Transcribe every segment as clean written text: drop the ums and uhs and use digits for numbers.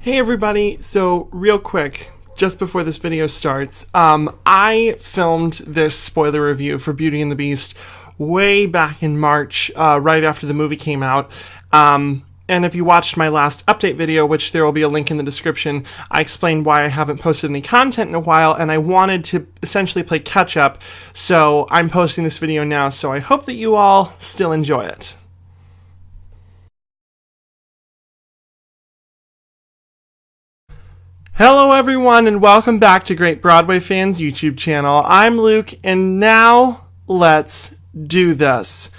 Hey everybody, so real quick, just before this video starts, I filmed this spoiler review for Beauty and the Beast way back in March, right after the movie came out. And if you watched my last update video, which there will be a link in the description, I explained why I haven't posted any content in a while, and I wanted to essentially play catch up, so I'm posting this video now, so I hope that you all still enjoy it. Hello everyone and welcome back to GreatBroadwayFan's YouTube channel. I'm Luke and now let's do this.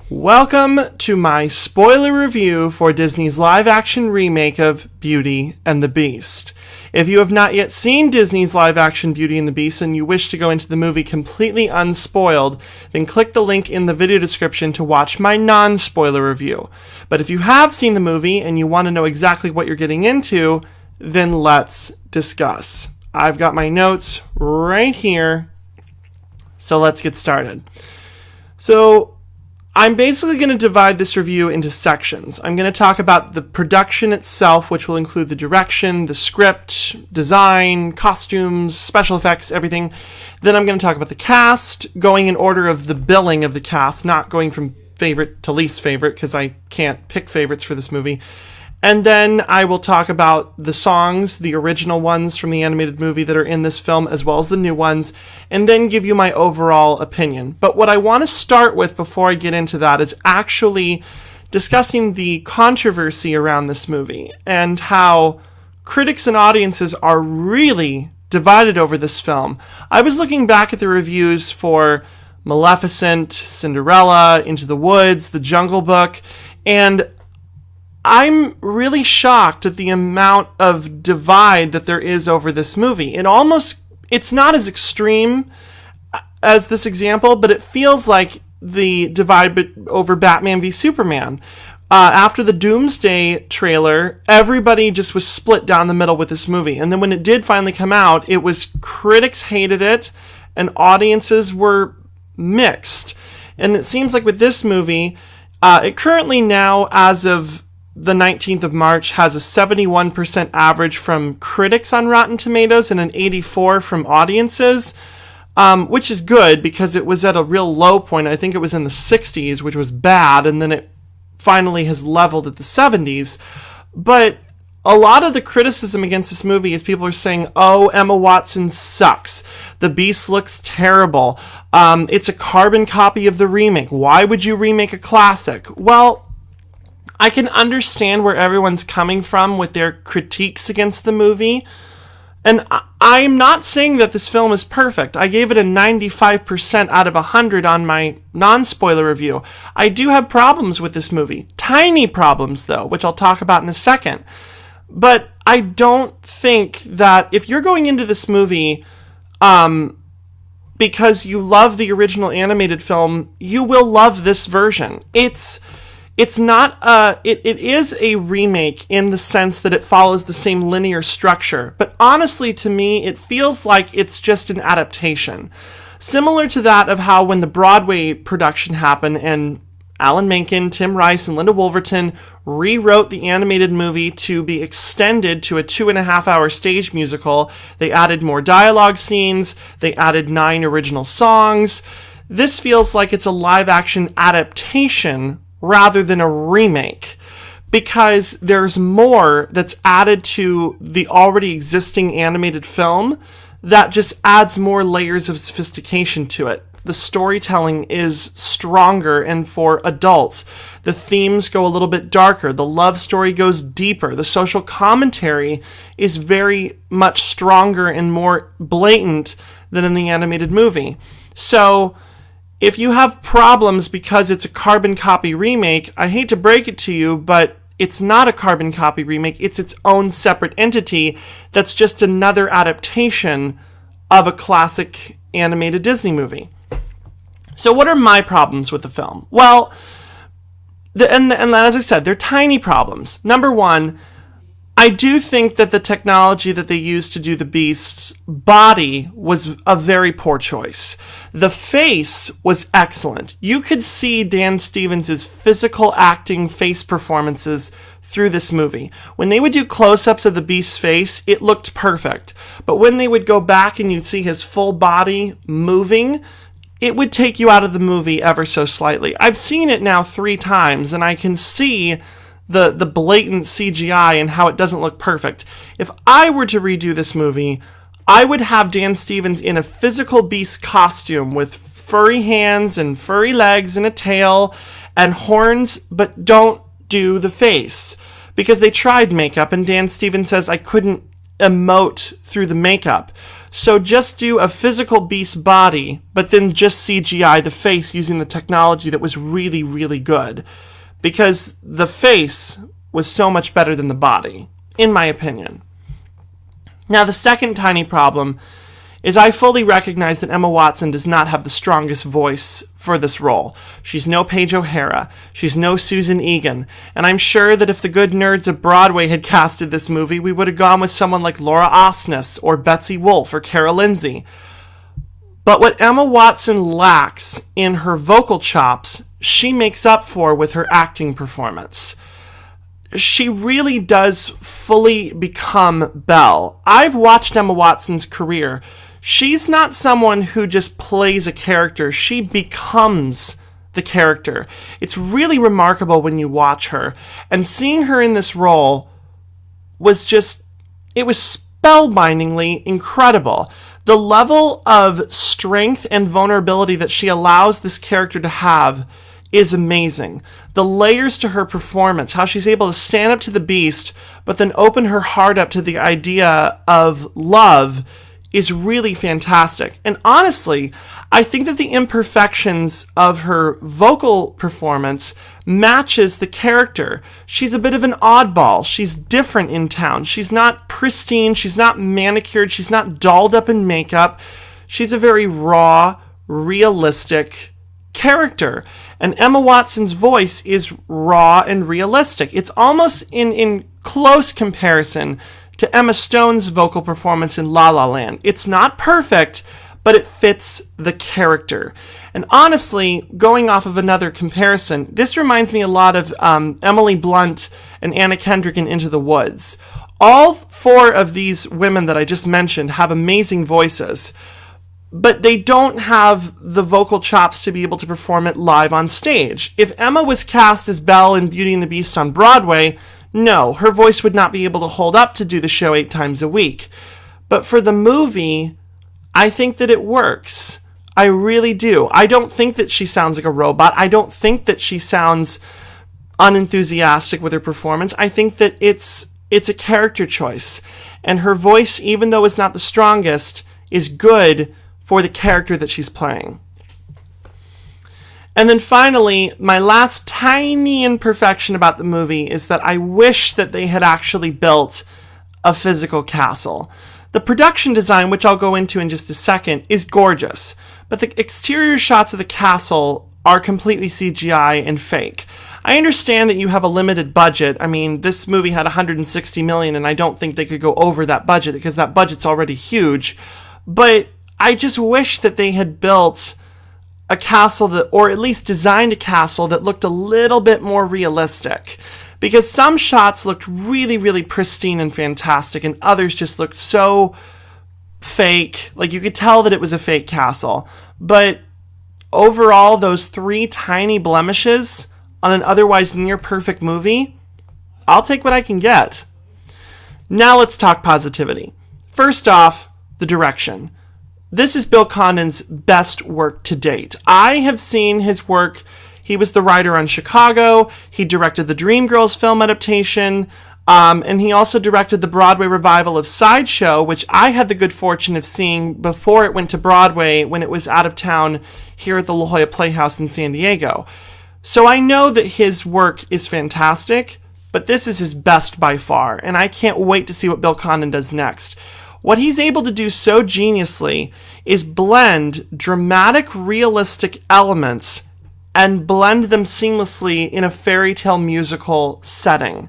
Welcome to my spoiler review for Disney's live-action remake of Beauty and the Beast. If you have not yet seen Disney's live-action Beauty and the Beast and you wish to go into the movie completely unspoiled, then click the link in the video description to watch my non-spoiler review. But if you have seen the movie and you want to know exactly what you're getting into, then let's discuss. I've got my notes right here, so let's get started. So I'm basically going to divide this review into sections. I'm going to talk about the production itself, which will include the direction, the script, design, costumes, special effects, everything. Then I'm going to talk about the cast, going in order of the billing of the cast, not going from favorite to least favorite, because I can't pick favorites for this movie. And then I will talk about the songs, the original ones from the animated movie that are in this film, as well as the new ones, and then give you my overall opinion. But what I want to start with before I get into that is actually discussing the controversy around this movie and how critics and audiences are really divided over this film. I was looking back at the reviews for Maleficent, Cinderella, Into the Woods, The Jungle Book, and I'm really shocked at the amount of divide that there is over this movie. It's not as extreme as this example, but it feels like the divide over Batman v Superman. After the Doomsday trailer, everybody just was split down the middle with this movie. And then when it did finally come out, it was critics hated it and audiences were mixed. And it seems like with this movie, it currently now, as of the 19th of March, has a 71% average from critics on Rotten Tomatoes and an 84% from audiences, which is good because it was at a real low point. I think it was in the 60s, which was bad, and then it finally has leveled at the 70s. But a lot of the criticism against this movie is people are saying, oh, Emma Watson sucks. The Beast looks terrible. It's a carbon copy of the remake. Why would you remake a classic? Well, I can understand where everyone's coming from with their critiques against the movie. And I'm not saying that this film is perfect. I gave it a 95% out of 100 on my non-spoiler review. I do have problems with this movie. Tiny problems, though, which I'll talk about in a second. But I don't think that if you're going into this movie because you love the original animated film, you will love this version. It is a remake in the sense that it follows the same linear structure, but honestly to me it feels like it's just an adaptation. Similar to that of how when the Broadway production happened and Alan Menken, Tim Rice, and Linda Wolverton rewrote the animated movie to be extended to a 2.5-hour stage musical. They added more dialogue scenes, they added 9 original songs. This feels like it's a live-action adaptation rather than a remake, because there's more that's added to the already existing animated film that just adds more layers of sophistication to it. The storytelling is stronger and for adults. The themes go a little bit darker. The love story goes deeper. The social commentary is very much stronger and more blatant than in the animated movie. So if you have problems because it's a carbon copy remake, I hate to break it to you, but it's not a carbon copy remake. It's its own separate entity that's just another adaptation of a classic animated Disney movie. So what are my problems with the film? Well, and as I said, they're tiny problems. Number one, I do think that the technology that they used to do the Beast's body was a very poor choice. The face was excellent. You could see Dan Stevens' physical acting face performances through this movie. When they would do close-ups of the Beast's face, it looked perfect. But when they would go back and you'd see his full body moving, it would take you out of the movie ever so slightly. I've seen it now 3 times, and I can see the blatant CGI and how it doesn't look perfect. If I were to redo this movie, I would have Dan Stevens in a physical Beast costume with furry hands and furry legs and a tail and horns, but don't do the face. Because they tried makeup, and Dan Stevens says I couldn't emote through the makeup. So just do a physical Beast body, but then just CGI the face using the technology that was really, really good. Because the face was so much better than the body, in my opinion. Now, the second tiny problem is I fully recognize that Emma Watson does not have the strongest voice for this role. She's no Paige O'Hara. She's no Susan Egan. And I'm sure that if the good nerds of Broadway had casted this movie, we would have gone with someone like Laura Osnes or Betsy Wolfe or Cara Lindsay. But what Emma Watson lacks in her vocal chops, she makes up for with her acting performance. She really does fully become Belle. I've watched Emma Watson's career. She's not someone who just plays a character. She becomes the character. It's really remarkable when you watch her. And seeing her in this role was just, it was spellbindingly incredible. The level of strength and vulnerability that she allows this character to have is amazing. The layers to her performance, how she's able to stand up to the Beast, but then open her heart up to the idea of love, is really fantastic. And honestly, I think that the imperfections of her vocal performance matches the character. She's a bit of an oddball. She's different in town. She's not pristine. She's not manicured. She's not dolled up in makeup. She's a very raw, realistic character. And Emma Watson's voice is raw and realistic. It's almost in close comparison to Emma Stone's vocal performance in La La Land. It's not perfect, but it fits the character. And honestly, going off of another comparison, this reminds me a lot of Emily Blunt and Anna Kendrick in Into the Woods. All 4 of these women that I just mentioned have amazing voices, but they don't have the vocal chops to be able to perform it live on stage. If Emma was cast as Belle in Beauty and the Beast on Broadway, no, her voice would not be able to hold up to do the show 8 times a week. But for the movie, I think that it works. I really do. I don't think that she sounds like a robot. I don't think that she sounds unenthusiastic with her performance. I think that it's a character choice. And her voice, even though it's not the strongest, is good for the character that she's playing. And then finally, my last tiny imperfection about the movie is that I wish that they had actually built a physical castle. The production design, which I'll go into in just a second, is gorgeous, but the exterior shots of the castle are completely CGI and fake. I understand that you have a limited budget. I mean, this movie had $160 million, and I don't think they could go over that budget because that budget's already huge. But I just wish that they had built a castle that, or at least designed a castle that looked a little bit more realistic. Because some shots looked really, really pristine and fantastic, and others just looked so fake. Like, you could tell that it was a fake castle. But overall, those 3 tiny blemishes on an otherwise near-perfect movie, I'll take what I can get. Now let's talk positivity. First off, the direction. This is Bill Condon's best work to date. I have seen his work. He was the writer on Chicago. He directed the Dreamgirls film adaptation. And he also directed the Broadway revival of Sideshow, which I had the good fortune of seeing before it went to Broadway when it was out of town here at the La Jolla Playhouse in San Diego. So I know that his work is fantastic, but this is his best by far, and I can't wait to see what Bill Condon does next. What he's able to do so geniusly is blend dramatic, realistic elements and blend them seamlessly in a fairy tale musical setting.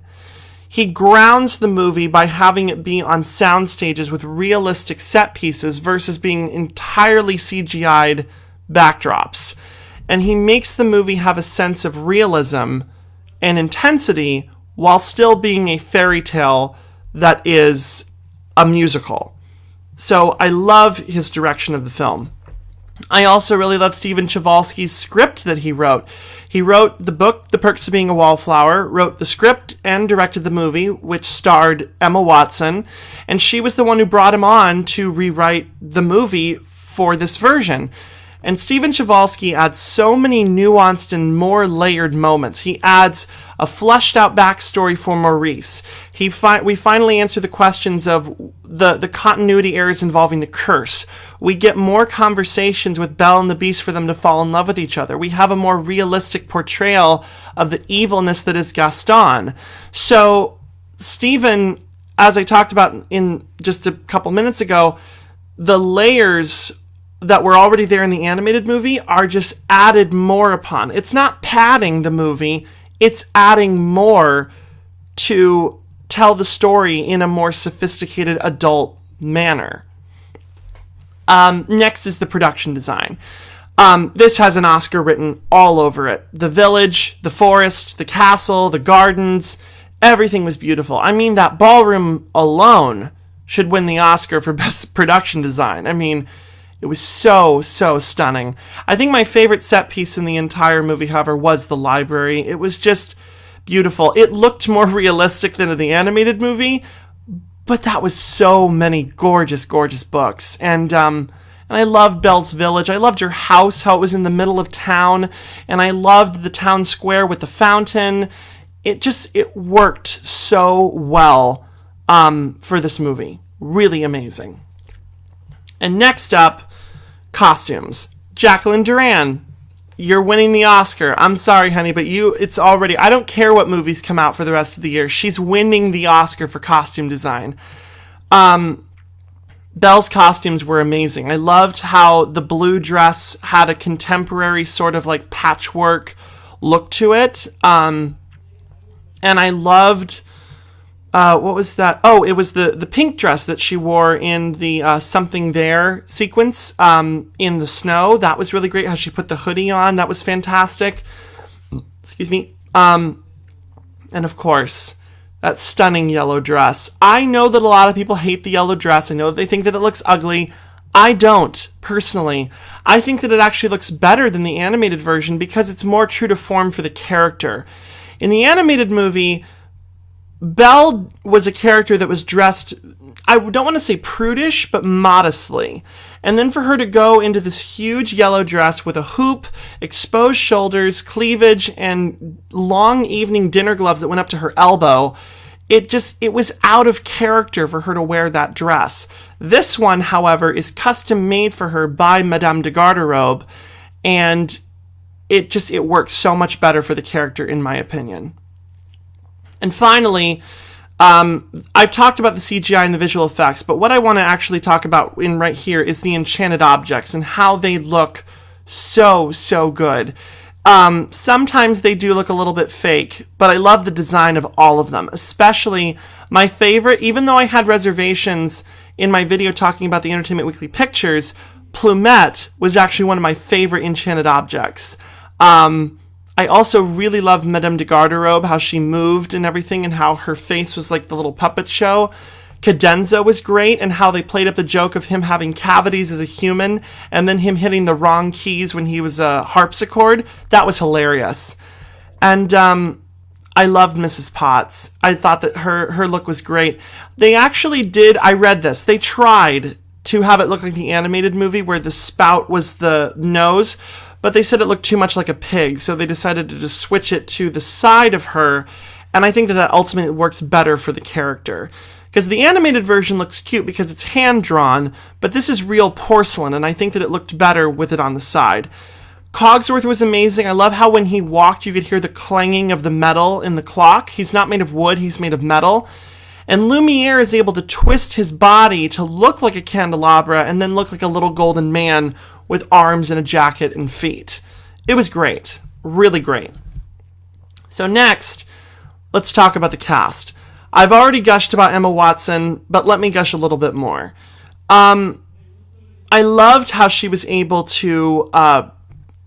he grounds the movie by having it be on sound stages with realistic set pieces versus being entirely CGI'd backdrops. And he makes the movie have a sense of realism and intensity while still being a fairy tale that is a musical. So I love his direction of the film. I also really love Stephen Chbosky's script that he wrote. He wrote the book, The Perks of Being a Wallflower, wrote the script and directed the movie, which starred Emma Watson, and she was the one who brought him on to rewrite the movie for this version. And Stephen Chbosky adds so many nuanced and more layered moments. He adds a fleshed out backstory for Maurice. We finally answer the questions of the continuity errors involving the curse. We get more conversations with Belle and the Beast for them to fall in love with each other. We have a more realistic portrayal of the evilness that is Gaston. So Stephen, as I talked about in just a couple minutes ago, the layers that were already there in the animated movie are just added more upon. It's not padding the movie, it's adding more to tell the story in a more sophisticated adult manner. Next is the production design. This has an Oscar written all over it. The village, the forest, the castle, the gardens, everything was beautiful. I mean, that ballroom alone should win the Oscar for best production design. I mean, it was so stunning. I think my favorite set piece in the entire movie, however, was the library. It was just beautiful. It looked more realistic than in the animated movie, but that was so many gorgeous books. And I loved Belle's village. I loved her house, how it was in the middle of town, and I loved the town square with the fountain. It worked so well for this movie. Really amazing. And next up, costumes. Jacqueline Duran, you're winning the Oscar. I'm sorry, honey, but it's already, I don't care what movies come out for the rest of the year. She's winning the Oscar for costume design. Belle's costumes were amazing. I loved how the blue dress had a contemporary sort of like patchwork look to it. And I loved... what was that? Oh, it was the pink dress that she wore in the Something There sequence in the snow. That was really great. How she put the hoodie on. That was fantastic. Excuse me. And of course, that stunning yellow dress. I know that a lot of people hate the yellow dress. I know that they think that it looks ugly. I don't, personally. I think that it actually looks better than the animated version because it's more true to form for the character. In the animated movie, Belle was a character that was dressed, I don't want to say prudish, but modestly. And then for her to go into this huge yellow dress with a hoop, exposed shoulders, cleavage, and long evening dinner gloves that went up to her elbow, it was out of character for her to wear that dress. This one, however, is custom made for her by Madame de Garderobe, and it works so much better for the character, in my opinion. And finally, I've talked about the CGI and the visual effects, but what I want to actually talk about right here is the enchanted objects and how they look so good. Sometimes they do look a little bit fake, but I love the design of all of them, especially my favorite, even though I had reservations in my video talking about the Entertainment Weekly pictures, Plumette was actually one of my favorite enchanted objects. I also really loved Madame de Garderobe, how she moved and everything, and how her face was like the little puppet show. Cadenza was great, and how they played up the joke of him having cavities as a human, and then him hitting the wrong keys when he was a harpsichord. That was hilarious. And I loved Mrs. Potts. I thought that her look was great. They actually did, I read this, they tried to have it look like the animated movie where the spout was the nose, but they said it looked too much like a pig, so they decided to just switch it to the side of her, and I think that ultimately works better for the character. Because the animated version looks cute because it's hand-drawn, but this is real porcelain, and I think that it looked better with it on the side. Cogsworth was amazing. I love how when he walked, you could hear the clanging of the metal in the clock. He's not made of wood, he's made of metal. And Lumiere is able to twist his body to look like a candelabra and then look like a little golden man with arms and a jacket and feet. It was great. Really great. So next, let's talk about the cast. I've already gushed about Emma Watson, but let me gush a little bit more. I loved how she was able to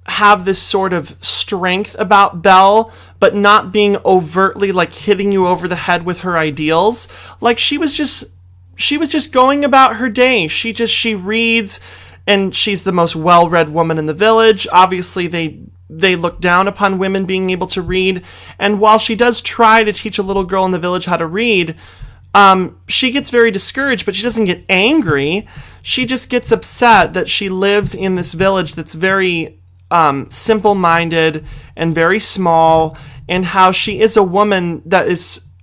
have this sort of strength about Belle, but not being overtly like hitting you over the head with her ideals. Like she was just going about her day. She reads, and she's the most well-read woman in the village. Obviously, they look down upon women being able to read. And while she does try to teach a little girl in the village how to read, she gets very discouraged, but she doesn't get angry. She just gets upset that she lives in this village that's very simple-minded and very small, and how she is a woman that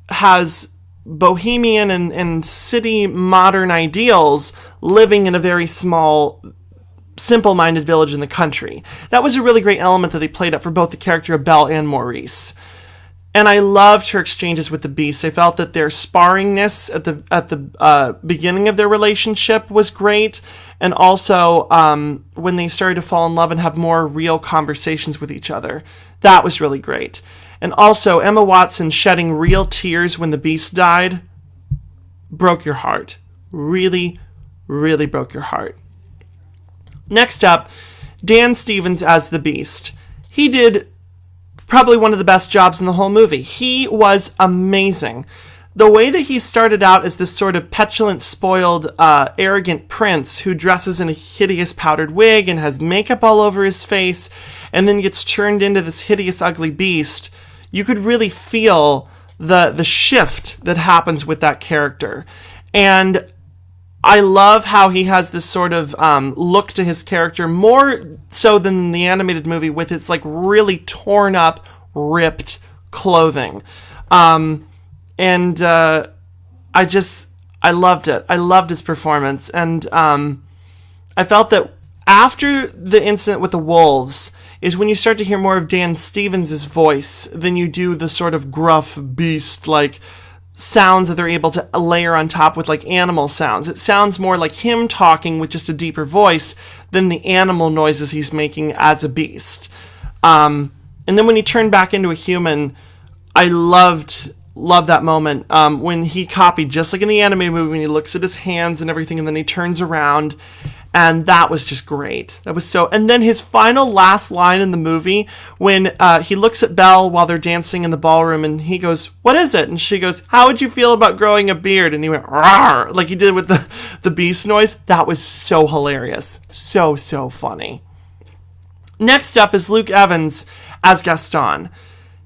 has bohemian and city modern ideals living in a very small, simple-minded village in the country. That was a really great element that they played up for both the character of Belle and Maurice. And I loved her exchanges with the Beast. I felt that their sparringness at the beginning of their relationship was great, and also when they started to fall in love and have more real conversations with each other, that was really great. And also Emma Watson shedding real tears when the Beast died broke your heart. Really, really broke your heart. Next up, Dan Stevens as the Beast. He did probably one of the best jobs in the whole movie. He was amazing. The way that he started out as this sort of petulant, spoiled, arrogant prince who dresses in a hideous powdered wig and has makeup all over his face, and then gets turned into this hideous, ugly beast, you could really feel the shift that happens with that character. And I love how he has this sort of look to his character, more so than the animated movie, with its like really torn up, ripped clothing. I loved it. I loved his performance. And I felt that after the incident with the wolves is when you start to hear more of Dan Stevens' voice than you do the sort of gruff beast like sounds that they're able to layer on top with like animal sounds. It sounds more like him talking with just a deeper voice than the animal noises he's making as a beast. And then when he turned back into a human, I loved that moment when he copied, just like in the anime movie, when he looks at his hands and everything, and then he turns around, and that was just great. That was so. And then his final last line in the movie, when he looks at Belle while they're dancing in the ballroom, and he goes, "What is it?" And she goes, "How would you feel about growing a beard?" And he went, "Rawr," like he did with the beast noise. That was so hilarious. So funny. Next up is Luke Evans as Gaston.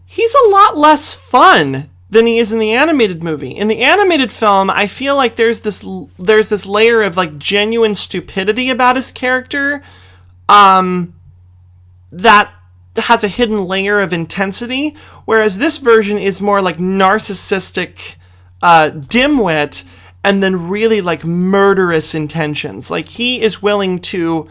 He's a lot less fun than he is in the animated movie. In the animated film, I feel like there's this layer of like genuine stupidity about his character that has a hidden layer of intensity, whereas this version is more like narcissistic dimwit and then really like murderous intentions. Like he is willing to,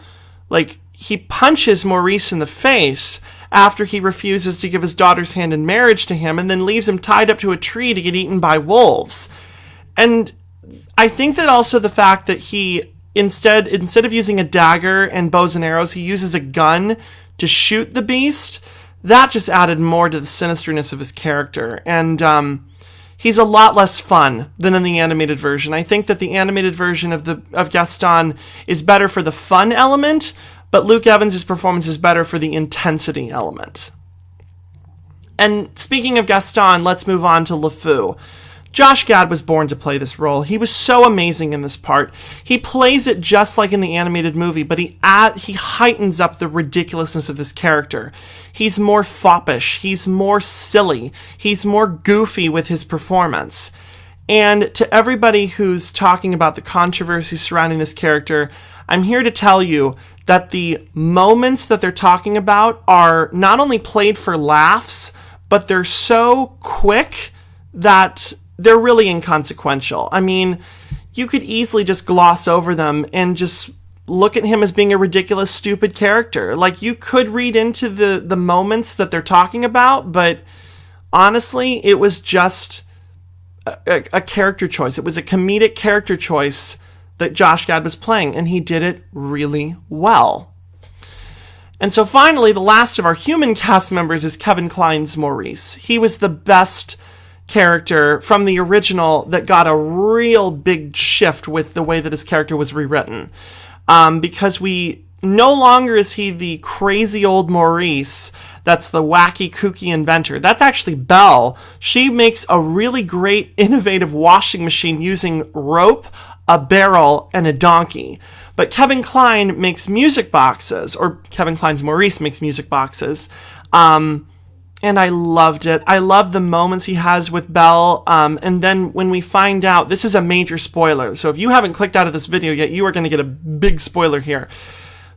like, he punches Maurice in the face after he refuses to give his daughter's hand in marriage to him, and then leaves him tied up to a tree to get eaten by wolves. And I think that also the fact that he, instead of using a dagger and bows and arrows, he uses a gun to shoot the beast, that just added more to the sinisterness of his character. And he's a lot less fun than in the animated version. I think that the animated version of Gaston is better for the fun element, but Luke Evans' performance is better for the intensity element. And speaking of Gaston, let's move on to LeFou. Josh Gad was born to play this role. He was so amazing in this part. He plays it just like in the animated movie, but he heightens up the ridiculousness of this character. He's more foppish. He's more silly. He's more goofy with his performance. And to everybody who's talking about the controversy surrounding this character, I'm here to tell you that the moments that they're talking about are not only played for laughs, but they're so quick that they're really inconsequential. I mean, you could easily just gloss over them and just look at him as being a ridiculous, stupid character. Like, you could read into the moments that they're talking about, but honestly, it was just a character choice. It was a comedic character choice that Josh Gad was playing, and he did it really well. And so finally, the last of our human cast members is Kevin Kline's Maurice. He was the best character from the original that got a real big shift with the way that his character was rewritten. Because we no longer is he the crazy old Maurice that's the wacky, kooky inventor. That's actually Belle. She makes a really great, innovative washing machine using rope, a barrel, and a donkey. But Kevin Kline makes music boxes, or Kevin Kline's Maurice makes music boxes. And I loved it. I love the moments he has with Belle. And then when we find out, this is a major spoiler. So if you haven't clicked out of this video yet, you are going to get a big spoiler here.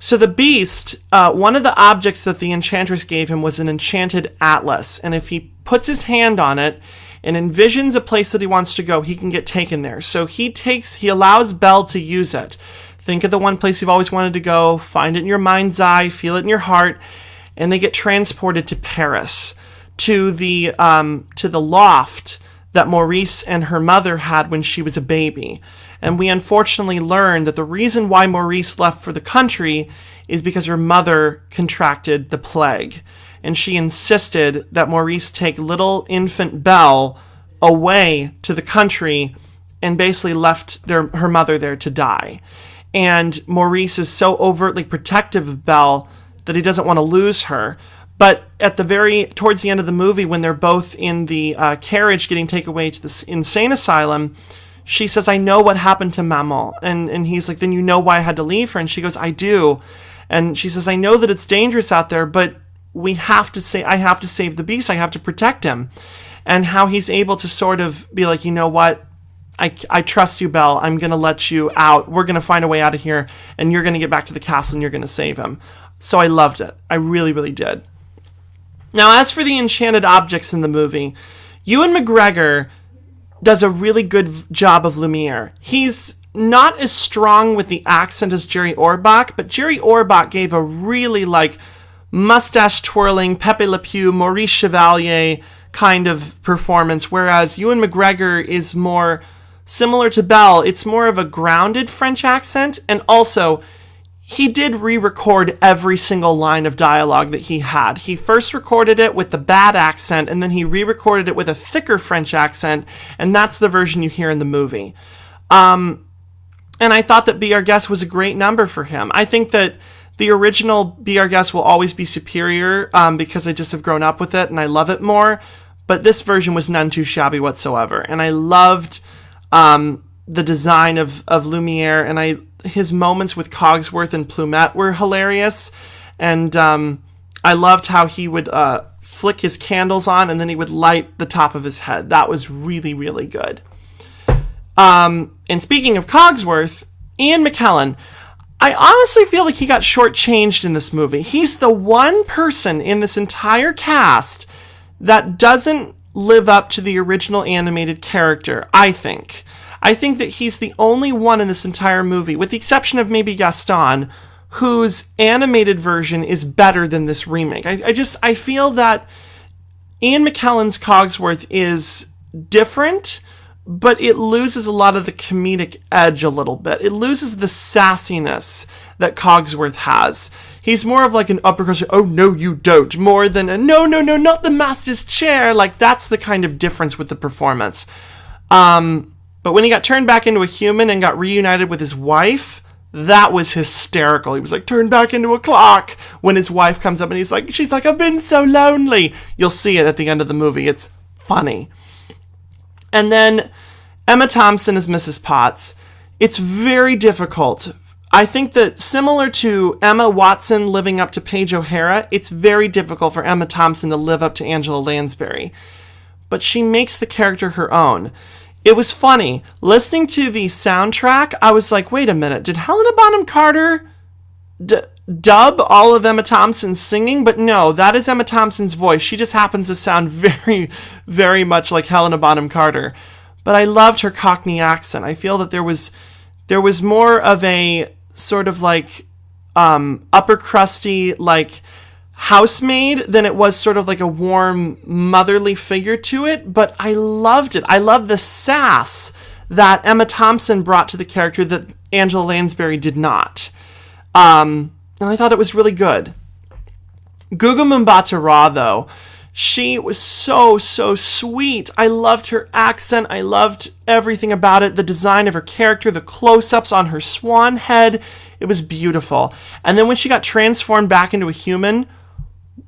So the Beast, one of the objects that the Enchantress gave him was an enchanted atlas. And if he puts his hand on it and envisions a place that he wants to go, he can get taken there. So he allows Belle to use it. Think of the one place you've always wanted to go, find it in your mind's eye, feel it in your heart, and they get transported to Paris, to the loft that Maurice and her mother had when she was a baby. And we unfortunately learn that the reason why Maurice left for the country is because her mother contracted the plague. And she insisted that Maurice take little infant Belle away to the country and basically left her mother there to die. And Maurice is so overtly protective of Belle that he doesn't want to lose her. But towards the end of the movie, when they're both in the carriage getting taken away to the insane asylum, she says, "I know what happened to Maman." And he's like, "Then you know why I had to leave her?" And she goes, "I do." And she says, "I know that it's dangerous out there, but I have to save the Beast. I have to protect him." And how he's able to sort of be like, "You know what? I trust you, Belle. I'm going to let you out. We're going to find a way out of here, and you're going to get back to the castle, and you're going to save him." So I loved it. I really, really did. Now, as for the enchanted objects in the movie, Ewan McGregor does a really good job of Lumiere. He's not as strong with the accent as Jerry Orbach, but Jerry Orbach gave a really mustache-twirling, Pepe Le Pew, Maurice Chevalier kind of performance, whereas Ewan McGregor is more similar to Belle. It's more of a grounded French accent, and also he did re-record every single line of dialogue that he had. He first recorded it with the bad accent, and then he re-recorded it with a thicker French accent, and that's the version you hear in the movie. And I thought that Be Our Guest was a great number for him. I think that the original Be Our Guest will always be superior because I just have grown up with it, and I love it more, but this version was none too shabby whatsoever. And I loved the design of Lumiere, and his moments with Cogsworth and Plumette were hilarious. And I loved how he would flick his candles on and then he would light the top of his head. That was really, really good. And speaking of Cogsworth, Ian McKellen, I honestly feel like he got shortchanged in this movie. He's the one person in this entire cast that doesn't live up to the original animated character, I think. I think that he's the only one in this entire movie, with the exception of maybe Gaston, whose animated version is better than this remake. I feel that Ian McKellen's Cogsworth is different, but it loses a lot of the comedic edge a little bit. It loses the sassiness that Cogsworth has. He's more of like an upper crust, "Oh, no, you don't," more than a, "No, no, no, not the master's chair." Like, that's the kind of difference with the performance. But when he got turned back into a human and got reunited with his wife, that was hysterical. He was like, "Turned back into a clock," when his wife comes up and she's like, "I've been so lonely." You'll see it at the end of the movie. It's funny. And then Emma Thompson as Mrs. Potts. It's very difficult. I think that similar to Emma Watson living up to Paige O'Hara, it's very difficult for Emma Thompson to live up to Angela Lansbury. But she makes the character her own. It was funny. Listening to the soundtrack, I was like, wait a minute, did Helena Bonham Carter dub all of Emma Thompson's singing? But no, that is Emma Thompson's voice. She just happens to sound very, very much like Helena Bonham Carter. But I loved her Cockney accent. I feel that there was more of a sort of upper crusty, housemaid than it was sort of like a warm motherly figure to it, but I loved it. I love the sass that Emma Thompson brought to the character that Angela Lansbury did not. And I thought it was really good. Gugu Mbatha-Raw, though, She was so, so sweet. I loved her accent. I loved everything about it. The design of her character, the close-ups on her swan head. It was beautiful. And then when she got transformed back into a human,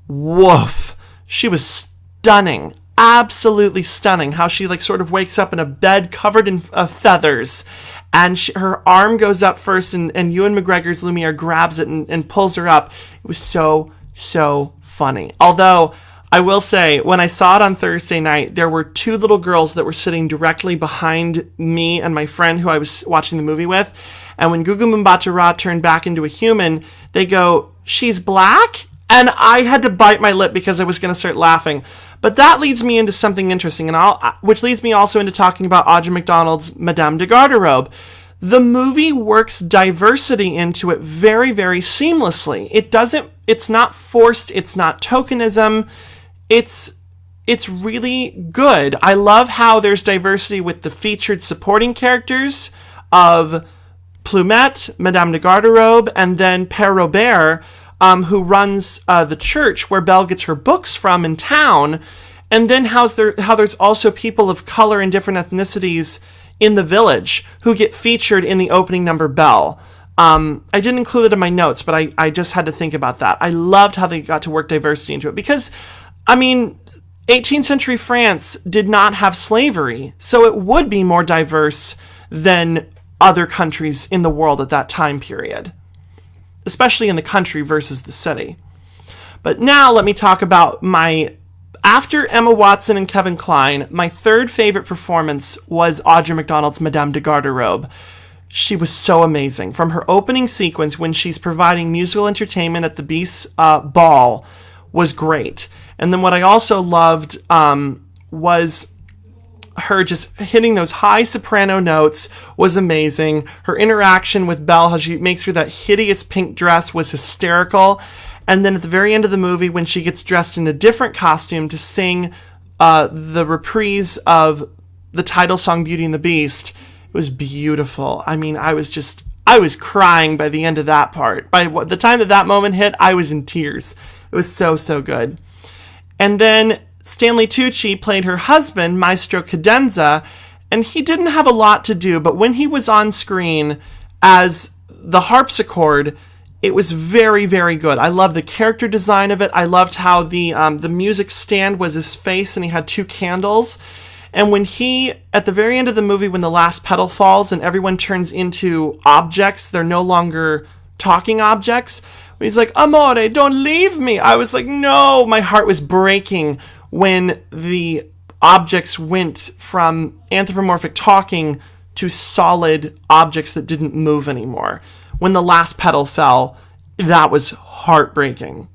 woof. She was stunning. Absolutely stunning. How she sort of wakes up in a bed covered in feathers. And her arm goes up first, and Ewan McGregor's Lumiere grabs it and pulls her up. It was so, so funny. Although, I will say, when I saw it on Thursday night, there were two little girls that were sitting directly behind me and my friend who I was watching the movie with. And when Gugu Mbatha-Raw turned back into a human, they go, "She's black?" And I had to bite my lip because I was going to start laughing. But that leads me into something interesting, which leads me also into talking about Audra McDonald's Madame de Garderobe. The movie works diversity into it very, very seamlessly. It's not forced, it's not tokenism. It's really good. I love how there's diversity with the featured supporting characters of Plumette, Madame de Garderobe, and then Père Robert, who runs the church where Belle gets her books from in town. And then how there's also people of color and different ethnicities in the village who get featured in the opening number Belle. I didn't include it in my notes, but I just had to think about that. I loved how they got to work diversity into it because, 18th century France did not have slavery, so it would be more diverse than other countries in the world at that time period, especially in the country versus the city. But now let me talk about after Emma Watson and Kevin Kline, my third favorite performance was Audra McDonald's Madame de Garderobe. She was so amazing. From her opening sequence when she's providing musical entertainment at the Beast's ball was great. And then what I also loved was her just hitting those high soprano notes was amazing. Her interaction with Belle, how she makes her that hideous pink dress, was hysterical. And then at the very end of the movie, when she gets dressed in a different costume to sing the reprise of the title song Beauty and the Beast, it was beautiful. I was crying by the end of that part. By the time that moment hit, I was in tears. It was so, so good. And then Stanley Tucci played her husband, Maestro Cadenza, and he didn't have a lot to do, but when he was on screen as the harpsichord, it was very, very good. I loved the character design of it. I loved how the music stand was his face and he had two candles. And when at the very end of the movie, when the last petal falls and everyone turns into objects, they're no longer talking objects. He's like, "Amore, don't leave me." I was like, no, my heart was breaking when the objects went from anthropomorphic talking to solid objects that didn't move anymore. When the last petal fell, that was heartbreaking.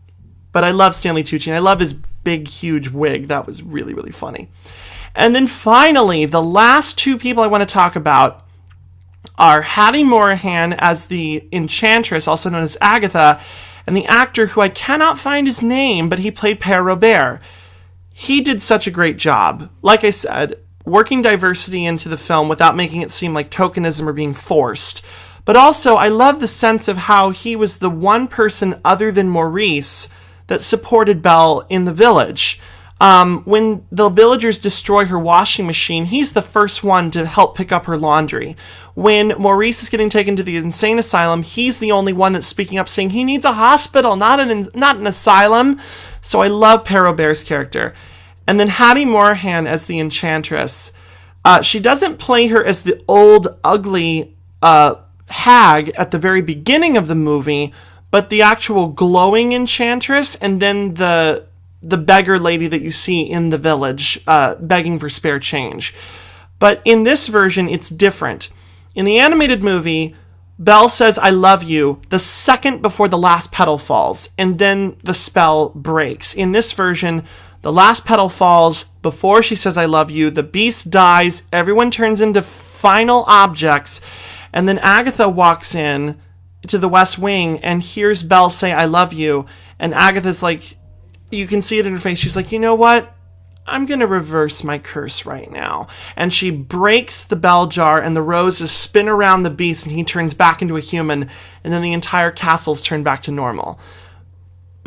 But I love Stanley Tucci, and I love his big, huge wig. That was really, really funny. And then finally, the last two people I want to talk about are Hattie Morahan as the Enchantress, also known as Agatha, and the actor who I cannot find his name, but he played Père Robert. He did such a great job. Like I said, working diversity into the film without making it seem like tokenism or being forced. But also, I love the sense of how he was the one person other than Maurice that supported Belle in the village. When the villagers destroy her washing machine, he's the first one to help pick up her laundry. When Maurice is getting taken to the insane asylum, he's the only one that's speaking up, saying he needs a hospital, not an asylum. So I love Père Robert's character. And then Hattie Morahan as the Enchantress. She doesn't play her as the old, ugly hag at the very beginning of the movie, but the actual glowing Enchantress, and then the beggar lady that you see in the village begging for spare change. But in this version, it's different. In the animated movie, Belle says, "I love you," the second before the last petal falls, and then the spell breaks. In this version, the last petal falls before she says, "I love you," the beast dies, everyone turns into final objects, and then Agatha walks in to the West Wing and hears Belle say, "I love you," and Agatha's like, you can see it in her face, she's like, "You know what? I'm going to reverse my curse right now." And she breaks the bell jar and the roses spin around the beast and he turns back into a human, and then the entire castle's turned back to normal.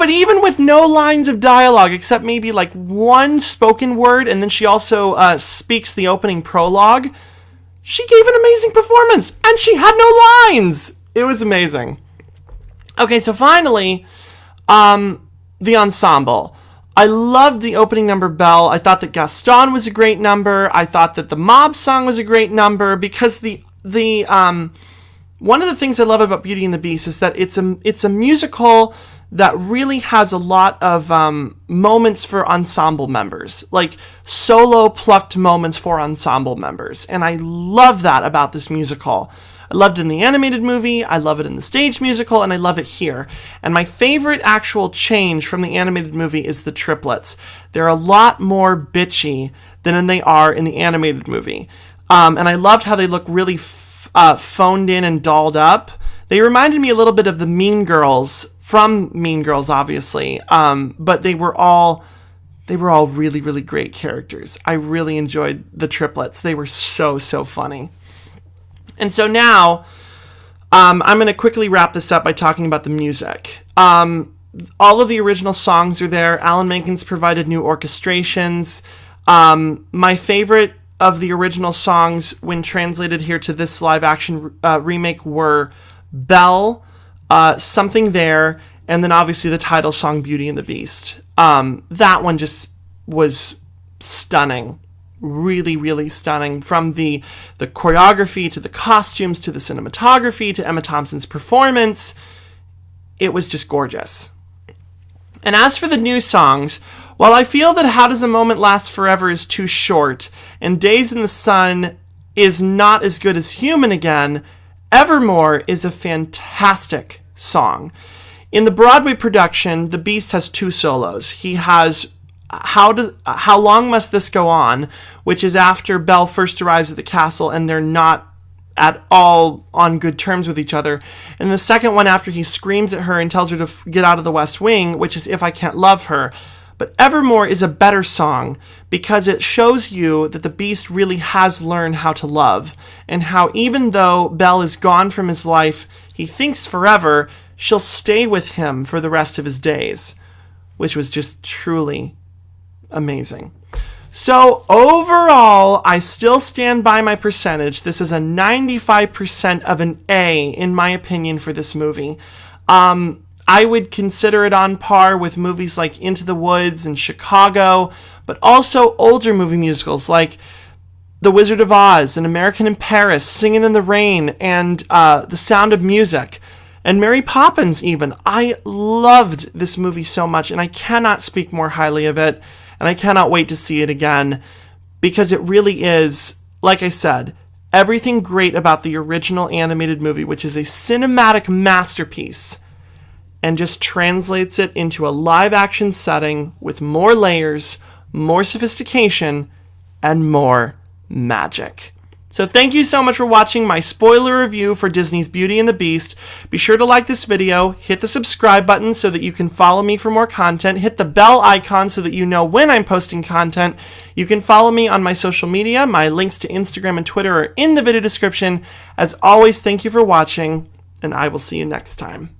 But even with no lines of dialogue, except maybe like one spoken word, and then she also speaks the opening prologue, she gave an amazing performance, and she had no lines. It was amazing. Okay, so finally, the ensemble. I loved the opening number, Belle. I thought that Gaston was a great number. I thought that the mob song was a great number, because the one of the things I love about Beauty and the Beast is that it's a musical that really has a lot of moments for ensemble members, like solo plucked moments for ensemble members. And I love that about this musical. I loved it in the animated movie, I love it in the stage musical, and I love it here. And my favorite actual change from the animated movie is the triplets. They're a lot more bitchy than they are in the animated movie. And I loved how they look really phoned in and dolled up. They reminded me a little bit of the Mean Girls, from Mean Girls, obviously. But they were all really, really great characters. I really enjoyed the triplets. They were so funny. And so now, I'm going to quickly wrap this up by talking about the music. All of the original songs are there. Alan Menken's provided new orchestrations. My favorite of the original songs, when translated here to this live-action remake, were Belle, Something There, and then obviously the title song, Beauty and the Beast. That one just was stunning. Really, really stunning. From the choreography to the costumes to the cinematography to Emma Thompson's performance, it was just gorgeous. And as for the new songs, while I feel that How Does a Moment Last Forever is too short, and Days in the Sun is not as good as Human Again, Evermore is a fantastic song. In the Broadway production, the Beast has two solos. He has How Long Must This Go On, which is after Belle first arrives at the castle and they're not at all on good terms with each other. And the second one, after he screams at her and tells her to get out of the West Wing, which is If I Can't Love Her. But Evermore is a better song because it shows you that the Beast really has learned how to love, and how even though Belle is gone from his life, he thinks forever, she'll stay with him for the rest of his days, which was just truly amazing. So overall, I still stand by my percentage. This is a 95% of an A, in my opinion, for this movie. I would consider it on par with movies like Into the Woods and Chicago, but also older movie musicals like The Wizard of Oz and American in Paris, Singin' in the Rain, and The Sound of Music, and Mary Poppins even. I loved this movie so much, and I cannot speak more highly of it, and I cannot wait to see it again, because it really is, like I said, everything great about the original animated movie, which is a cinematic masterpiece, and just translates it into a live-action setting with more layers, more sophistication, and more magic. So thank you so much for watching my spoiler review for Disney's Beauty and the Beast. Be sure to like this video, hit the subscribe button so that you can follow me for more content, hit the bell icon so that you know when I'm posting content. You can follow me on my social media. My links to Instagram and Twitter are in the video description. As always, thank you for watching, and I will see you next time.